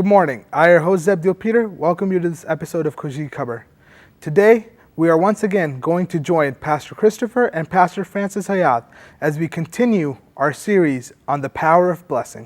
Good morning. I, your host Zebdiel Peter, welcome you to this episode of Kuji Khabar. Today, we are once again going to join Pastor Christopher and Pastor Francis Hayat as we continue our series on the power of blessing.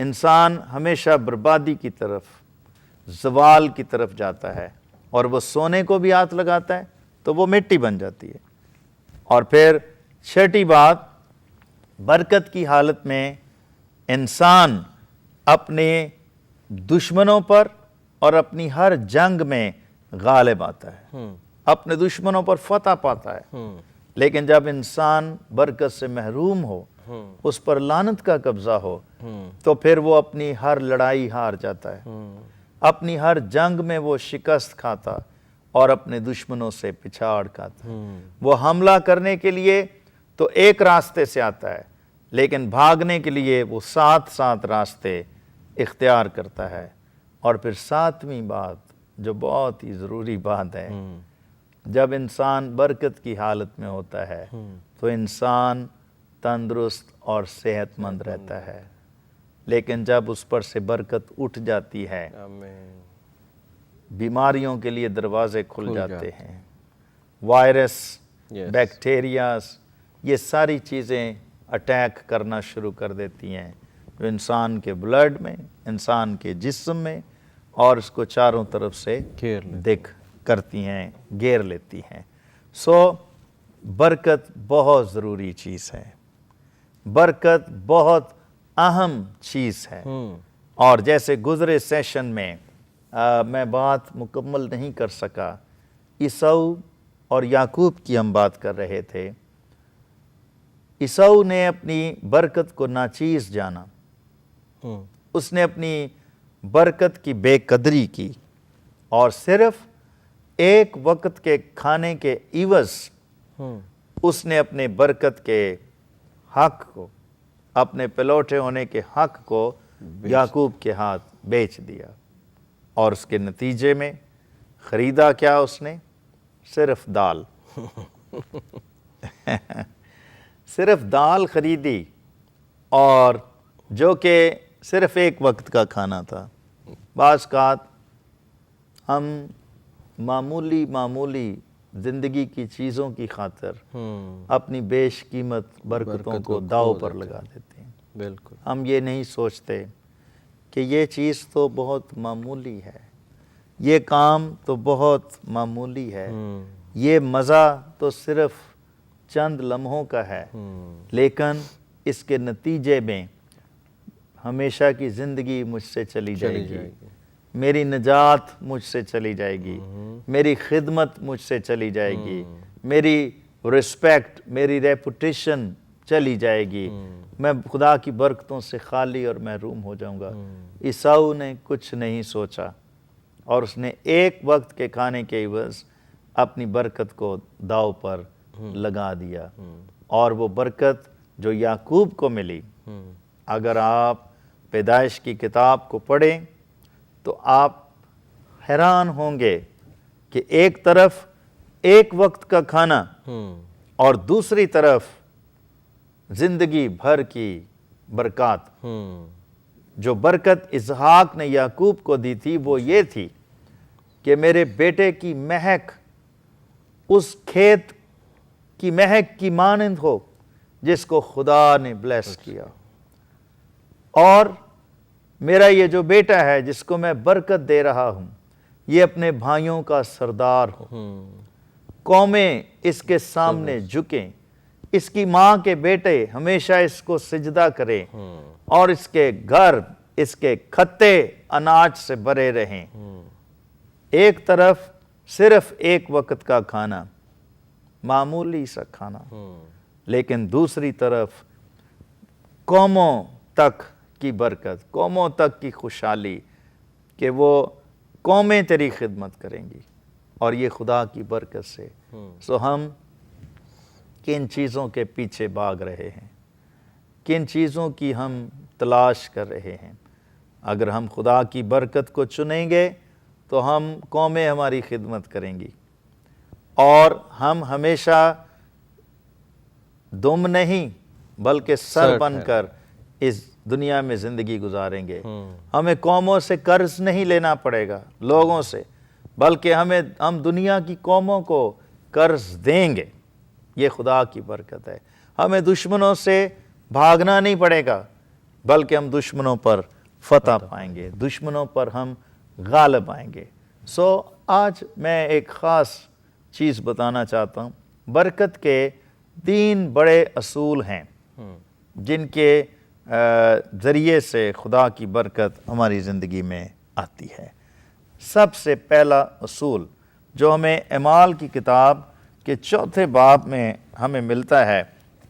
انسان ہمیشہ بربادی کی طرف، زوال کی طرف جاتا ہے، اور وہ سونے کو بھی ہاتھ لگاتا ہے تو وہ مٹی بن جاتی ہے۔ اور پھر چھٹی بات، برکت کی حالت میں انسان اپنے دشمنوں پر اور اپنی ہر جنگ میں غالب آتا ہے، اپنے دشمنوں پر فتح پاتا ہے۔ لیکن جب انسان برکت سے محروم ہو، اس پر لعنت کا قبضہ ہو، تو پھر وہ اپنی ہر لڑائی ہار جاتا ہے، اپنی ہر جنگ میں وہ شکست کھاتا اور اپنے دشمنوں سے پچھاڑ کھاتا۔ وہ حملہ کرنے کے لیے تو ایک راستے سے آتا ہے، لیکن بھاگنے کے لیے وہ 7 راستے اختیار کرتا ہے۔ اور پھر 7ویں بات جو بہت ہی ضروری بات ہے، جب انسان برکت کی حالت میں ہوتا ہے تو انسان تندرست اور صحت مند رہتا ہے، لیکن جب اس پر سے برکت اٹھ جاتی ہے، آمین۔ بیماریوں کے لیے دروازے کھل جاتے ہیں، وائرس، بیکٹیریاز، یہ ساری چیزیں اٹیک کرنا شروع کر دیتی ہیں، جو انسان کے بلڈ میں، انسان کے جسم میں، اور اس کو چاروں طرف سے دکھ کرتی ہیں، گھیر لیتی ہیں۔ برکت بہت ضروری چیز ہے، برکت بہت اہم چیز ہے۔ اور جیسے گزرے سیشن میں میں بات مکمل نہیں کر سکا، عیسو اور یعقوب کی ہم بات کر رہے تھے۔ عیسو نے اپنی برکت کو ناچیز جانا، اس نے اپنی برکت کی بے قدری کی، اور صرف ایک وقت کے کھانے کے عوض اس نے اپنے برکت کے حق کو، اپنے پلوٹے ہونے کے حق کو یعقوب کے ہاتھ بیچ دیا، اور اس کے نتیجے میں خریدا کیا اس نے؟ صرف دال صرف دال خریدی، اور جو کہ صرف ایک وقت کا کھانا تھا۔ بعض اوقات ہم معمولی زندگی کی چیزوں کی خاطر اپنی بیش قیمت برکتوں کو داؤ پر لگا دیتے ہیں۔ بالکل، ہم یہ نہیں سوچتے کہ یہ چیز تو بہت معمولی ہے، یہ کام تو بہت معمولی ہے، یہ مزہ تو صرف چند لمحوں کا ہے، لیکن اس کے نتیجے میں ہمیشہ کی زندگی مجھ سے چلی جائے گی، میری نجات مجھ سے چلی جائے گی، میری خدمت مجھ سے چلی جائے گی، میری رسپیکٹ، میری ریپوٹیشن چلی جائے گی، میں خدا کی برکتوں سے خالی اور محروم ہو جاؤں گا۔ عیسو نے کچھ نہیں سوچا، اور اس نے ایک وقت کے کھانے کے عوض اپنی برکت کو داؤ پر لگا دیا، اور وہ برکت جو یعقوب کو ملی، اگر آپ پیدائش کی کتاب کو پڑھیں تو آپ حیران ہوں گے کہ ایک طرف ایک وقت کا کھانا اور دوسری طرف زندگی بھر کی برکات۔ جو برکت اسحاق نے یعقوب کو دی تھی وہ یہ تھی کہ میرے بیٹے کی مہک اس کھیت کی مہک کی مانند ہو جس کو خدا نے بلیس کیا، اور میرا یہ جو بیٹا ہے جس کو میں برکت دے رہا ہوں، یہ اپنے بھائیوں کا سردار ہو، قومیں اس کے سامنے جھکیں، اس کی ماں کے بیٹے ہمیشہ اس کو سجدہ کریں، اور اس کے گھر، اس کے کھتے اناج سے بھرے رہیں۔ ایک طرف صرف ایک وقت کا کھانا، معمولی سا کھانا، لیکن دوسری طرف قوموں تک کی برکت، قوموں تک کی خوشحالی، کہ وہ قومیں تیری خدمت کریں گی، اور یہ خدا کی برکت سے۔ ہم کن چیزوں کے پیچھے بھاگ رہے ہیں، کن چیزوں کی ہم تلاش کر رہے ہیں؟ اگر ہم خدا کی برکت کو چنیں گے تو ہم قومیں ہماری خدمت کریں گی، اور ہم ہمیشہ دم نہیں بلکہ سر بن کر اس دنیا میں زندگی گزاریں گے۔ ہمیں قوموں سے قرض نہیں لینا پڑے گا، لوگوں سے، بلکہ ہم دنیا کی قوموں کو قرض دیں گے۔ یہ خدا کی برکت ہے۔ ہمیں دشمنوں سے بھاگنا نہیں پڑے گا، بلکہ ہم دشمنوں پر فتح پائیں گے, دشمنوں پر ہم غالب آئیں گے. آج میں ایک خاص چیز بتانا چاہتا ہوں. برکت کے 3 بڑے اصول ہیں جن کے ذریعے سے خدا کی برکت ہماری زندگی میں آتی ہے. سب سے پہلا اصول جو ہمیں اعمال کی کتاب کے 4 باب میں ہمیں ملتا ہے,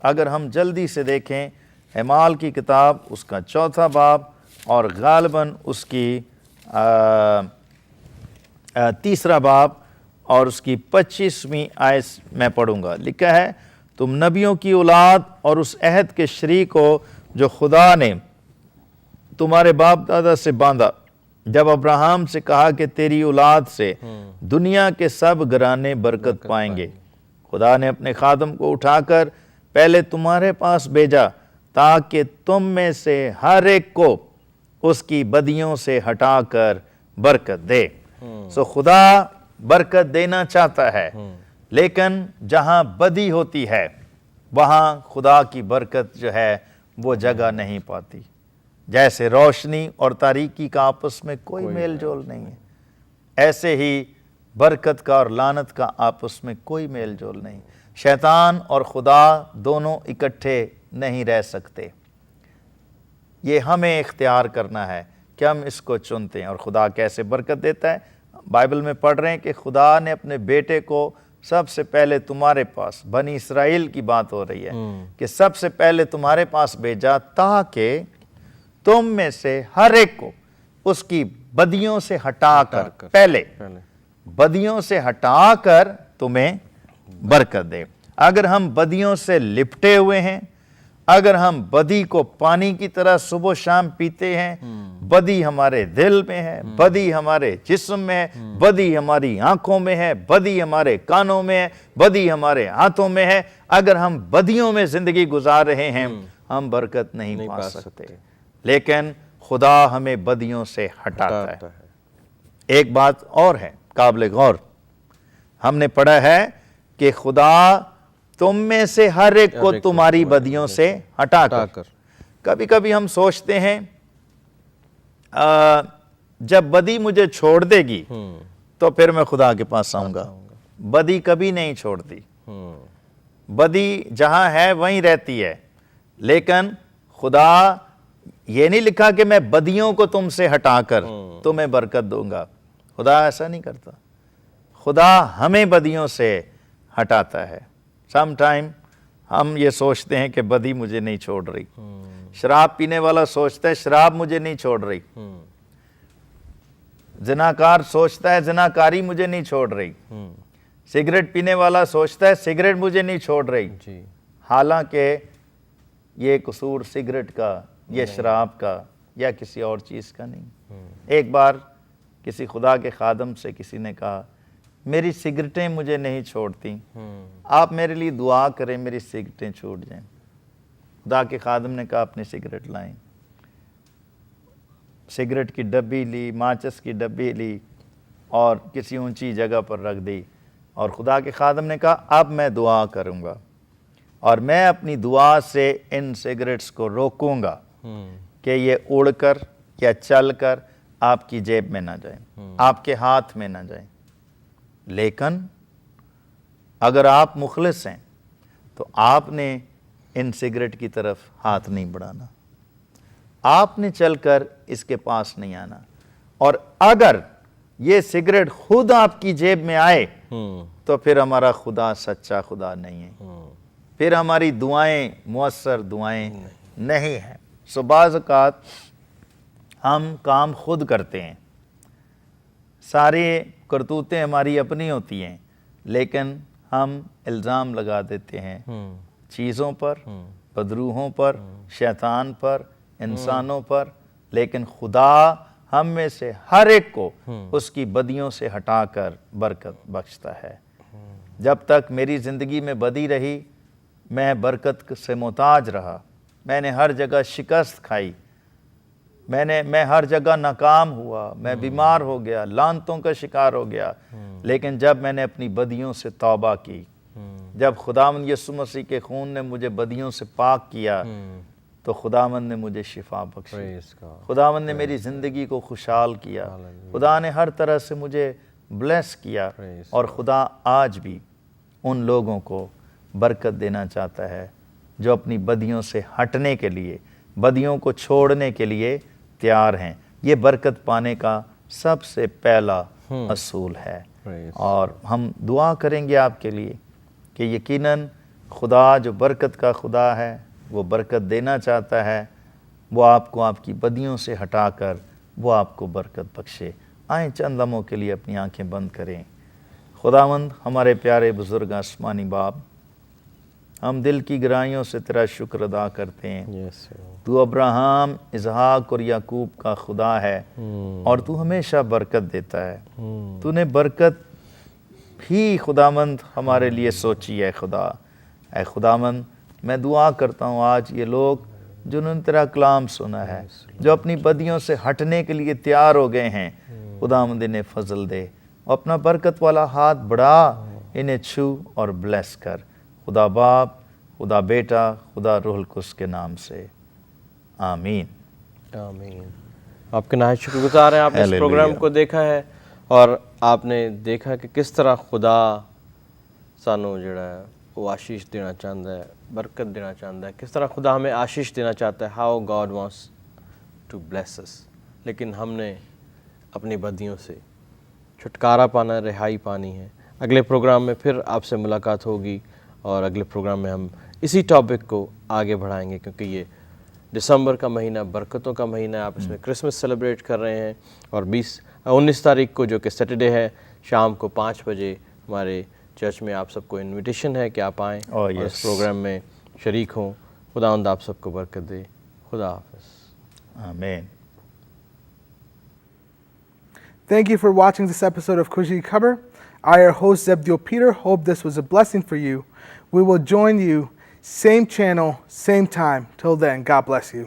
اگر ہم جلدی سے دیکھیں اعمال کی کتاب اس کا 4 باب اور غالباً اس کی 3 باب اور اس کی 25ویں آیت میں پڑھوں گا. لکھا ہے, تم نبیوں کی اولاد اور اس عہد کے شریک ہو جو خدا نے تمہارے باپ دادا سے باندھا جب ابراہیم سے کہا کہ تیری اولاد سے دنیا کے سب گھرانے برکت پائیں گے. خدا نے اپنے خادم کو اٹھا کر پہلے تمہارے پاس بھیجا تاکہ تم میں سے ہر ایک کو اس کی بدیوں سے ہٹا کر برکت دے. خدا برکت دینا چاہتا ہے, لیکن جہاں بدی ہوتی ہے وہاں خدا کی برکت جو ہے وہ جگہ نہیں پاتی. جیسے روشنی اور تاریکی کا آپس میں کوئی میل جول نہیں ہے, ایسے ہی برکت کا اور لعنت کا آپس میں کوئی میل جول نہیں. شیطان اور خدا دونوں اکٹھے نہیں رہ سکتے. یہ ہمیں اختیار کرنا ہے کہ ہم اس کو چنتے ہیں. اور خدا کیسے برکت دیتا ہے؟ بائبل میں پڑھ رہے ہیں کہ خدا نے اپنے بیٹے کو سب سے پہلے تمہارے پاس, بنی اسرائیل کی بات ہو رہی ہے, کہ سب سے پہلے تمہارے پاس بھیجا تاکہ تم میں سے ہر ایک کو اس کی بدیوں سے ہٹا کر پہلے بدیوں سے ہٹا کر تمہیں برکت دے. اگر ہم بدیوں سے لپٹے ہوئے ہیں, اگر ہم بدی کو پانی کی طرح صبح و شام پیتے ہیں, بدی ہمارے دل میں ہے, بدی ہمارے جسم میں ہے, بدی ہماری آنکھوں میں ہے, بدی ہمارے کانوں میں ہے, بدی ہمارے ہاتھوں میں ہے, اگر ہم بدیوں میں زندگی گزار رہے ہیں ہم برکت نہیں پا سکتے. لیکن خدا ہمیں بدیوں سے ہٹاتا ہے. ایک بات اور ہے قابل غور, ہم نے پڑھا ہے کہ خدا تم میں سے ہر ایک کو تمہاری بدیوں سے ہٹا کر. کبھی کبھی ہم سوچتے ہیں جب بدی مجھے چھوڑ دے گی تو پھر میں خدا کے پاس آؤں گا. بدی کبھی نہیں چھوڑتی, بدی جہاں ہے وہیں رہتی ہے. لیکن خدا یہ نہیں لکھا کہ میں بدیوں کو تم سے ہٹا کر تمہیں برکت دوں گا. خدا ایسا نہیں کرتا. خدا ہمیں بدیوں سے ہٹاتا ہے. سم ٹائم ہم یہ سوچتے ہیں کہ بدی مجھے نہیں چھوڑ رہی. شراب پینے والا سوچتا ہے شراب مجھے نہیں چھوڑ رہی. زناکار سوچتا ہے زناکاری مجھے نہیں چھوڑ رہی. سگریٹ پینے والا سوچتا ہے سگریٹ مجھے نہیں چھوڑ رہی. حالانکہ یہ قصور سگریٹ کا یا شراب کا یا کسی اور چیز کا نہیں. ایک بار کسی خدا کے خادم سے کسی نے کہا میری سگریٹیں مجھے نہیں چھوڑتی, آپ میرے لیے دعا کریں میری سگریٹیں چھوٹ جائیں. خدا کے خادم نے کہا اپنی سگریٹ لائیں. سگریٹ کی ڈبی لی, ماچس کی ڈبی لی اور کسی اونچی جگہ پر رکھ دی, اور خدا کے خادم نے کہا اب میں دعا کروں گا اور میں اپنی دعا سے ان سگریٹس کو روکوں گا کہ یہ اڑ کر یا چل کر آپ کی جیب میں نہ جائیں, آپ کے ہاتھ میں نہ جائیں. لیکن اگر آپ مخلص ہیں تو آپ نے ان سگریٹ کی طرف ہاتھ نہیں بڑھانا, آپ نے چل کر اس کے پاس نہیں آنا. اور اگر یہ سگریٹ خود آپ کی جیب میں آئے تو پھر ہمارا خدا سچا خدا نہیں ہے, پھر ہماری دعائیں مؤثر دعائیں نہیں ہیں. بعض اوقات ہم کام خود کرتے ہیں, سارے کرتوتیں ہماری اپنی ہوتی ہیں, لیکن ہم الزام لگا دیتے ہیں چیزوں پر, بدروحوں پر, شیطان پر, انسانوں پر. لیکن خدا ہم میں سے ہر ایک کو اس کی بدیوں سے ہٹا کر برکت بخشتا ہے. جب تک میری زندگی میں بدی رہی میں برکت سے محتاج رہا. میں نے ہر جگہ شکست کھائی, میں ہر جگہ ناکام ہوا, میں بیمار ہو گیا, لعنتوں کا شکار ہو گیا. لیکن جب میں نے اپنی بدیوں سے توبہ کی, جب خداوند یسوع مسیح کے خون نے مجھے بدیوں سے پاک کیا, تو خداوند نے مجھے شفا بخشی، Praise God. خداوند نے میری زندگی کو خوشحال کیا، خدا نے ہر طرح سے مجھے بلیس کیا، Praise اور خدا آج بھی ان لوگوں کو برکت دینا چاہتا ہے جو اپنی بدیوں سے ہٹنے کے لیے، بدیوں کو چھوڑنے کے لیے تیار ہیں۔ یہ برکت پانے کا سب سے پہلا اصول ہے، Praise. اور ہم دعا کریں گے آپ کے لیے کہ یقیناً خدا جو برکت کا خدا ہے، وہ برکت دینا چاہتا ہے، وہ آپ کو آپ کی بدیوں سے ہٹا کر وہ آپ کو برکت بخشے۔ آئیں چند لمحوں کے لیے اپنی آنکھیں بند کریں۔ خداوند ہمارے پیارے بزرگ آسمانی باپ، ہم دل کی گہرائیوں سے تیرا شکر ادا کرتے ہیں۔ Yes, Lord. تو ابراہیم، اسحاق اور یعقوب کا خدا ہے، اور تو ہمیشہ برکت دیتا ہے۔ تو نے برکت بھی خداوند ہمارے لیے سوچی ہے خدا۔ اے خداوند، میں دعا کرتا ہوں آج یہ لوگ جنہوں نے تیرا کلام سنا ہے، جو اپنی بدیوں سے ہٹنے کے لیے تیار ہو گئے ہیں، خداوند انہیں فضل دے، اپنا برکت والا ہاتھ بڑھا، انہیں چھو اور بلیس کر۔ خدا باپ، خدا بیٹا، خدا روح القدس کے نام سے، آمین۔ آمین۔ آپ کے نہایت شکر گزار ہیں، آپ نے اس Hallelujah. پروگرام کو دیکھا ہے اور آپ نے دیکھا کہ کس طرح خدا سانو جڑا ہے وہ آشیش دینا چاہتا ہے، برکت دینا چاہتا ہے، کس طرح خدا ہمیں آشیش دینا چاہتا ہے، how God wants to bless us, لیکن ہم نے اپنی بدیوں سے چھٹکارا پانا، رہائی پانی ہے۔ اگلے پروگرام میں پھر آپ سے ملاقات ہوگی، اور اگلے پروگرام میں ہم اسی ٹاپک کو آگے بڑھائیں گے، کیونکہ یہ دسمبر کا مہینہ برکتوں کا مہینہ ہے، آپ اس میں کرسمس سیلیبریٹ کر رہے ہیں، اور 19 تاریخ کو جو کہ سیٹرڈے ہے، شام کو 5 بجے ہمارے چرچ میں آپ سب کو انویٹیشن ہے کہ آپ آئیں اور اس پروگرام میں شریک ہوں۔ خداوند آپ سب کو برکت دے۔ خدا حافظ۔ آمین۔ Thank you for watching this episode of Kushi Khabar. I, your host Zebdio Peter, hope this was a blessing for you. We will join you, same channel, same time. Till then, God bless you.